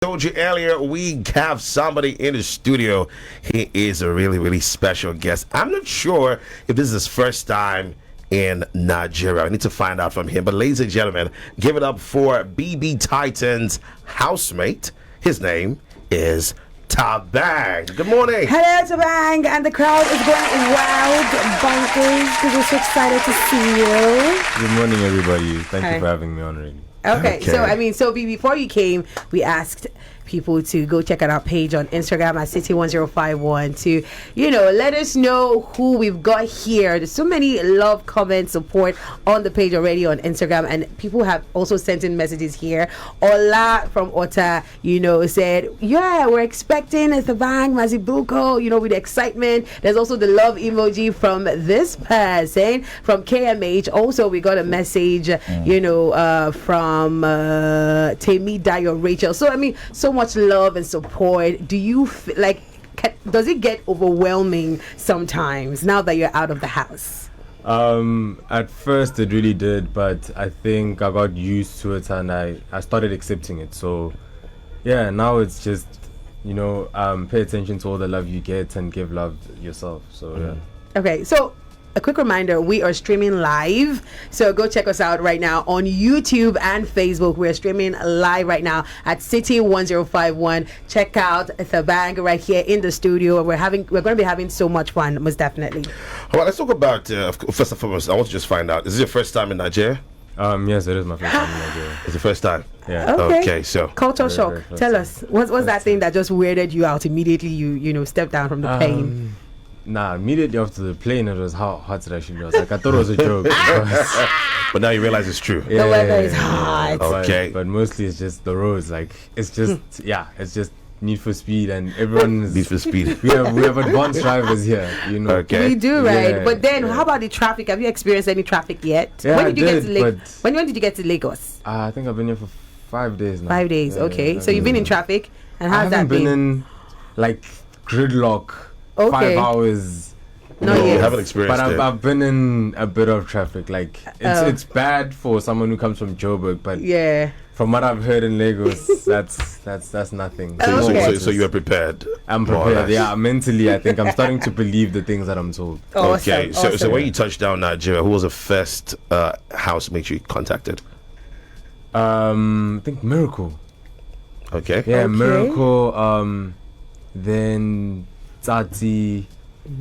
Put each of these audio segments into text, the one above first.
Told you earlier, we have somebody in the studio. He is a really, really special guest. I'm not sure if this is his first time in Nigeria. I need to find out from him. But ladies and gentlemen, give it up for BB Titan's housemate. His name is Thabang. Good morning. Hello, Thabang, and the crowd is going wild, bonkers, because we're so excited to see you. Good morning, everybody. Thank you for having me on, really. Okay, so before you came, we asked people to go check out our page on Instagram at City1051 to, let us know who we've got here. There's so many love, comments, support on the page already on Instagram, and people have also sent in messages here. Ola from Ota, said, yeah, we're expecting a Thabang Mazibuko, with excitement. There's also the love emoji from this person, from KMH. Also, we got a message, from Temi Dayo Rachel. So, so much love and support. Do you does it get overwhelming sometimes now that you're out of the house? At first it really did, but I think I got used to it and I started accepting it. So yeah, now it's just pay attention to all the love you get and give love yourself. So yeah. Okay, so a quick reminder, we are streaming live, so go check us out right now on YouTube and Facebook. We're streaming live right now at City1051. Check out Thabang right here in the studio. We're going to be having so much fun, most definitely. All right, let's talk about first and foremost. I want to just find out: is this your first time in Nigeria? Yes, it is my first time in Nigeria. It's the first time. Yeah. Okay, so culture shock. Tell us, what's that thing that just weirded you out immediately? You stepped down from the plane. Nah, immediately after the plane, it was how hot it actually was. I thought it was a joke. But now you realize it's true. The weather is hot. Okay. But mostly it's just the roads. It's just need for speed, and everyone's need for speed. We have advanced drivers here, Okay. We do, right? Yeah, but then, how about the traffic? Have you experienced any traffic yet? Yeah, when did you get to Lagos? When did you get to Lagos? I think I've been here for 5 days now. 5 days, okay. So you've been in traffic, and I how's that haven't been? been in gridlock. Okay. 5 hours. No, yes. you haven't experienced But it. I've been in a bit of traffic. It's bad for someone who comes from Joburg, but Yeah. from what I've heard in Lagos, that's nothing. So you are prepared. I'm prepared. Yeah, mentally, I think I'm starting to believe the things that I'm told. Okay, Awesome. so when you touched down Nigeria, who was the first housemate you contacted? I think Miracle. Okay. Yeah, Okay. Miracle. Then Tati.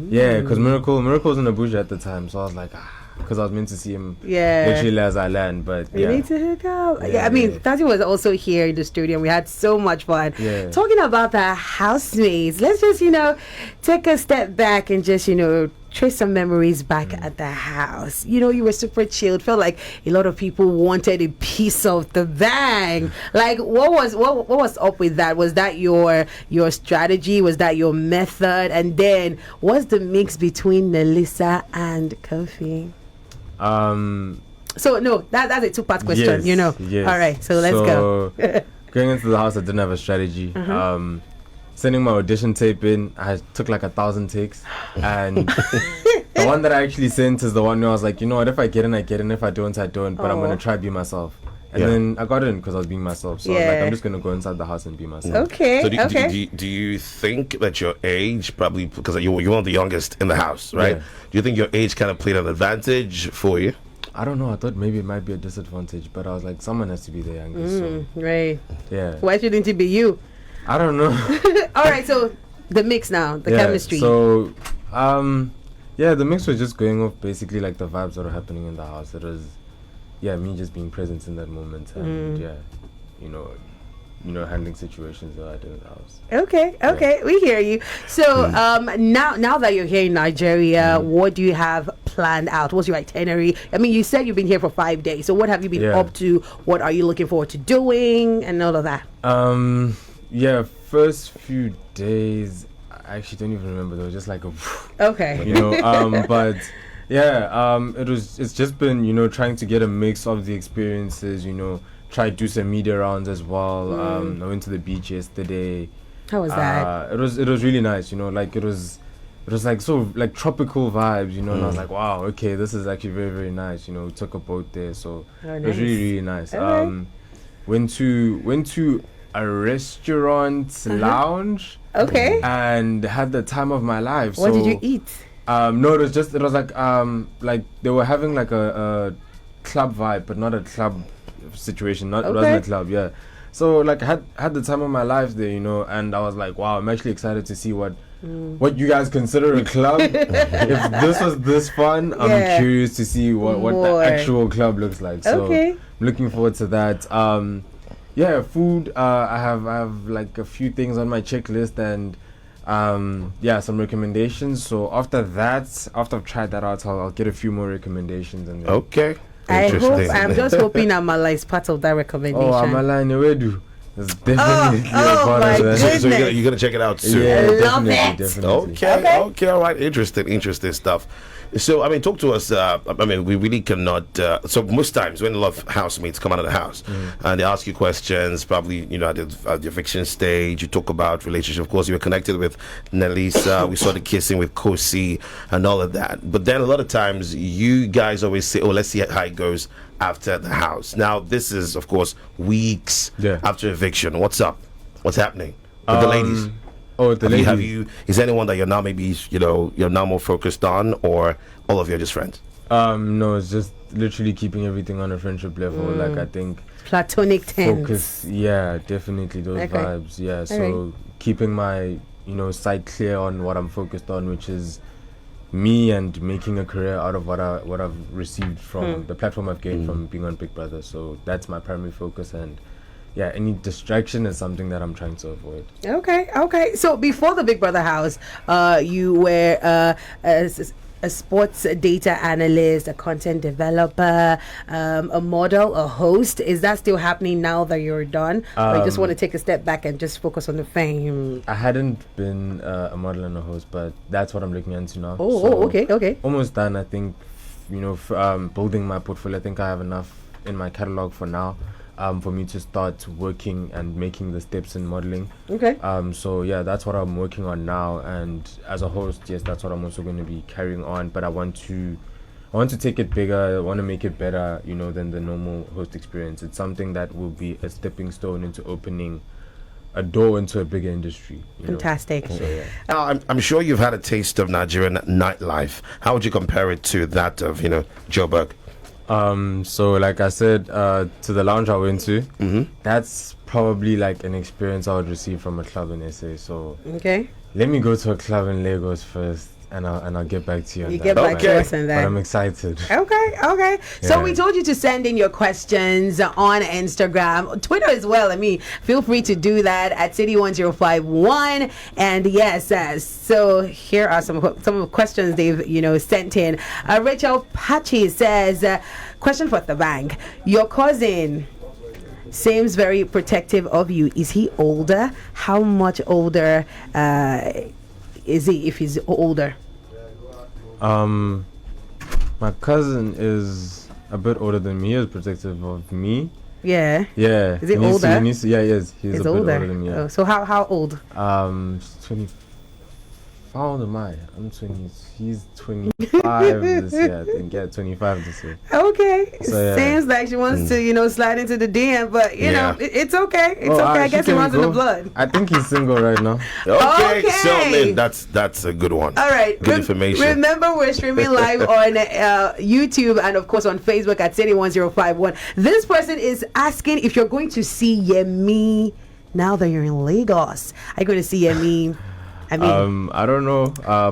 Yeah, because Miracle was in Abuja at the time, so I was like, because I was meant to see him literally as I land, but We need to hook up. Tati was also here in the studio, and we had so much fun. Yeah. Talking about the housemates, let's just, take a step back and just, trace some memories back at the house. You were super chilled. Felt like a lot of people wanted a piece of the bang. What was up with that? Was that your strategy? Was that your method? And then what's the mix between Nelisa and Kofi? So no, that's a two-part question. Yes. All right, so let's go. Going into the house, I didn't have a strategy. Sending my audition tape in, I took 1,000 takes, and the one that I actually sent is the one where I was like, what, if I get in, I get in, if I don't, I don't, but I'm gonna try be myself. And then I got in because I was being myself, so I was like, I'm just gonna go inside the house and be myself. Okay. So do you think that your age, probably because you're one of the youngest in the house, right? Yeah. Do you think your age kind of played an advantage for you? I don't know. I thought maybe it might be a disadvantage, but I was like, someone has to be the youngest. So, Right. yeah. Why shouldn't it be you? I don't know. All right, so the mix now, the chemistry. So, the mix was just going off basically the vibes that were happening in the house. It was, me just being present in that moment and handling situations that I did in the house. Okay, we hear you. So now that you're here in Nigeria, what do you have planned out? What's your itinerary? You said you've been here for 5 days. So what have you been up to? What are you looking forward to doing and all of that? First few days, I actually don't even remember. There was just Okay. but it's just been, trying to get a mix of the experiences, try to do some media rounds as well. I went to the beach yesterday. How was that? It was really nice, it was tropical vibes, and I was like, wow, okay, this is actually very, very nice. We took a boat there, so it was really, really nice. Went to a restaurant lounge. Okay. And had the time of my life. What did you eat? No, it was like they were having like a club vibe, but not a club situation. It wasn't a club, yeah. So like had the time of my life there, you know, and I was like, wow, I'm actually excited to see what you guys consider a club. If this was this fun, I'm curious to see what the actual club looks like. So I'm looking forward to that. Yeah, food. I have like a few things on my checklist and some recommendations. So after I've tried that out, I'll get a few more recommendations. And okay. I'm just hoping Amala is part of that recommendation. Oh, Amala in Ewedu. It's definitely a part of that. So you're gonna check it out soon. Yeah, definitely. Okay, all right. Interesting stuff. So, I mean, talk to us. I mean, we really cannot. So, most times when a lot of housemates come out of the house and they ask you questions, probably, you know, at the eviction stage, you talk about relationship. Of course, you were connected with Nelisa. We saw the kissing with Kosi and all of that. But then a lot of times, you guys always say, oh, let's see how it goes after the house. Now, this is, of course, weeks after eviction. What's up? What's happening with the ladies? Oh, the ladies. Have you? Is there anyone that you're now maybe you're now more focused on, or all of you are just friends? No, it's just literally keeping everything on a friendship level. Like I think platonic tense. Focus, yeah, definitely those vibes. Yeah, so keeping my sight clear on what I'm focused on, which is me and making a career out of what I've received from the platform I've gained from being on Big Brother. So that's my primary focus, and yeah, any distraction is something that I'm trying to avoid. Okay. So before the Big Brother house, you were a sports data analyst, a content developer, a model, a host. Is that still happening now that you're done? Or you just want to take a step back and just focus on the fame? I hadn't been a model and a host, but that's what I'm looking into now. Okay. Almost done. I think, building my portfolio. I think I have enough in my catalog for now. For me to start working and making the steps in modeling. Okay. So yeah, that's what I'm working on now. And as a host, yes, that's what I'm also going to be carrying on. But I want to take it bigger. I want to make it better, than the normal host experience. It's something that will be a stepping stone into opening a door into a bigger industry. Fantastic. So, yeah. Now, I'm sure you've had a taste of Nigerian nightlife. How would you compare it to that of Joburg? So like I said, to the lounge I went to, that's probably like an experience I would receive from a club in SA. So let me go to a club in Lagos first, and I'll get back to you on that. Get back to us on that. But I'm excited. Okay. So we told you to send in your questions on Instagram, Twitter as well. I mean, feel free to do that at City1051. And yes, so here are some of the questions they've sent in. Rachel Pachi says, question for Thabang. Your cousin seems very protective of you. Is he older? How much older is he, if he's older? My cousin is a bit older than me. He is protective of me. Yeah. Is he older? He is. He's a bit older than me. Oh, so how old? 20. How old am I? I'm 20. He's 25 this year. I think. Yeah, 25 this year. Okay. So, seems like she wants to, slide into the DM, but it's okay. It's okay. I guess it runs in the blood. I think he's single right now. Okay. So man, that's a good one. All right. Good information. Remember, we're streaming live on YouTube and of course on Facebook at City1051. This person is asking if you're going to see Yemi now that you're in Lagos. Are you going to see Yemi? I don't know,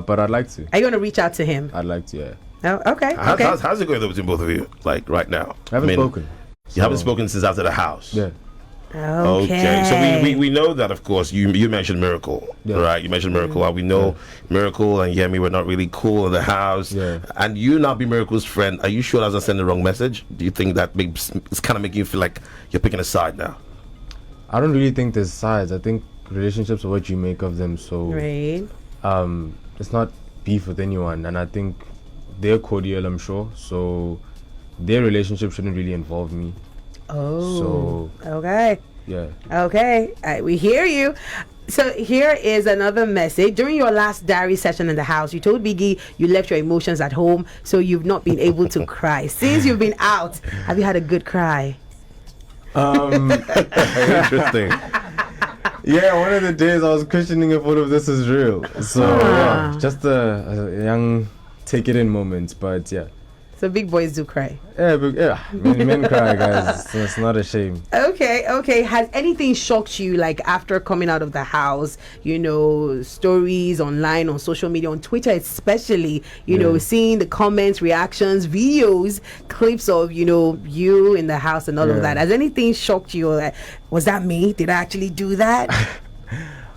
but I'd like to. Are you going to reach out to him? I'd like to, yeah. Oh, okay. How's it going between both of you, like right now? I haven't spoken. You haven't spoken since after the house? Yeah. Okay. So we know that, of course, you mentioned Miracle, right? You mentioned Miracle. We know Miracle and Yemi were not really cool in the house. Yeah. And you now be Miracle's friend. Are you sure that doesn't send the wrong message? Do you think that it's kind of making you feel like you're picking a side now? I don't really think there's sides. I think relationships are what you make of them. So it's not beef with anyone, and I think they're cordial, I'm sure. So their relationship shouldn't really involve me. Oh. So okay. Yeah. Okay. We hear you. So here is another message. During your last diary session in the house, you told Biggie you left your emotions at home, so you've not been able to cry. Since you've been out, have you had a good cry? Interesting. Yeah, one of the days I was questioning if all of this is real. So yeah, just a young take it in moment, but yeah. So big boys do cry. Yeah, men cry, guys. So it's not a shame. Okay. Has anything shocked you, like after coming out of the house? You know, stories online, on social media, on Twitter especially. You know, seeing the comments, reactions, videos, clips of you in the house and all of that. Has anything shocked you? Like, was that me? Did I actually do that?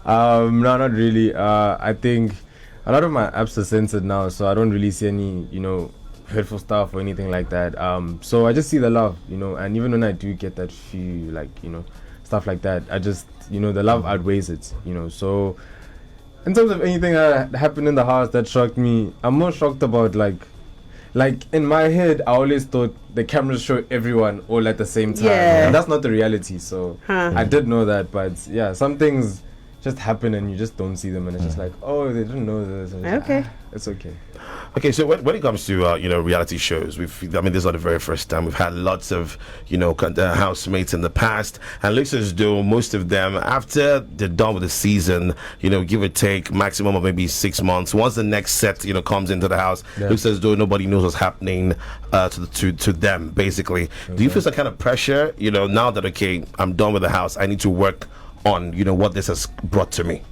No, not really. I think a lot of my apps are censored now, so I don't really see any, hurtful stuff or anything like that. So I just see the love, and even when I do get that few, stuff like that, I just, the love outweighs it, So in terms of anything that happened in the house that shocked me, I'm more shocked about like in my head, I always thought the cameras show everyone all at the same time. Yeah. And that's not the reality. So I did know that, but yeah, some things just happen and you just don't see them, and it's just like, oh, they didn't know this. Okay. It's okay. Okay, so when it comes to reality shows, this is not the very first time. We've had lots of housemates in the past, and looks as though most of them, after they're done with the season, give or take maximum of maybe 6 months. Once the next set comes into the house, looks as though nobody knows what's happening to them. Basically, do you feel some kind of pressure? Now that I'm done with the house, I need to work on what this has brought to me.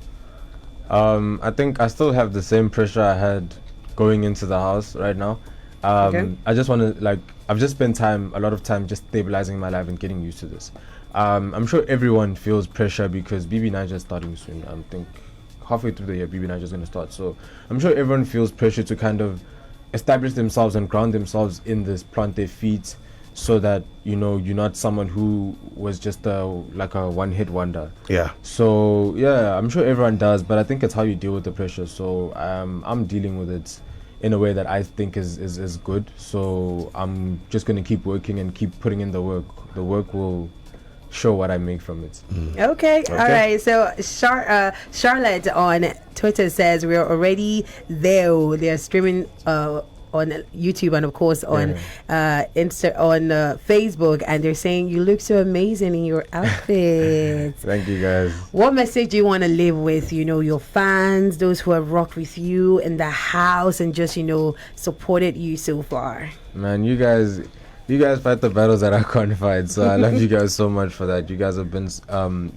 I think I still have the same pressure I had going into the house right now. I just want to I've just spent a lot of time just stabilizing my life and getting used to this. I'm sure everyone feels pressure because BB Niger is starting soon. I think halfway through the year BB Niger is going to start, so I'm sure everyone feels pressure to kind of establish themselves and ground themselves in this, plant their feet, so that you're not someone who was just a one-hit wonder. Yeah. So yeah, I'm sure everyone does, but I think it's how you deal with the pressure. So I'm dealing with it in a way that I think is good. So I'm just going to keep working and keep putting in the work. The work will show what I make from it. Okay. All right. So Charlotte on Twitter says we're already there. They're streaming on YouTube and of course on Facebook, and they're saying you look so amazing in your outfit. Thank you, guys. What message do you want to leave with your fans, those who have rocked with you in the house and just supported you so far? Man, you guys fight the battles that I can't fight, so I love you guys so much for that. You guys have been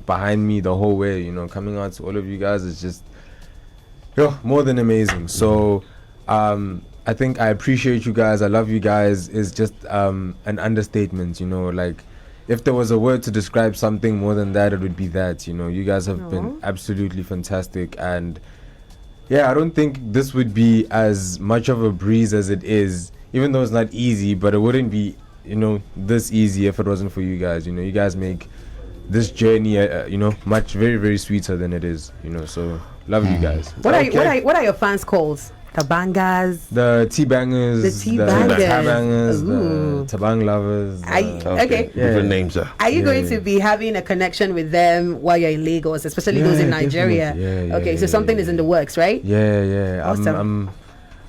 behind me the whole way. Coming out to all of you guys is just more than amazing. So I think I appreciate you guys. I love you guys is just an understatement, if there was a word to describe something more than that, it would be that. You guys have been absolutely fantastic, and yeah, I don't think this would be as much of a breeze as it is, even though it's not easy, but it wouldn't be this easy if it wasn't for you guys. You guys make this journey much very, very sweeter than it is. So love you guys. What are your fans called? Thabangas, the T-bangers, the Thabangers, the Thabang lovers. Okay. Different names. Are you going to be having a connection with them while you're in Lagos, especially those in Nigeria? So something is in the works, right? Yeah. Awesome.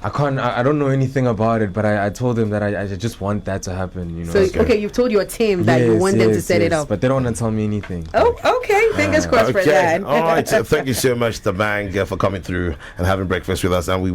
I don't know anything about it, but I told them that I just want that to happen. So you've told your team that you want them to set it up, but they don't want to tell me anything. Oh, okay. Fingers crossed for that. All right. Thank you so much, Thabang, for coming through and having breakfast with us, and we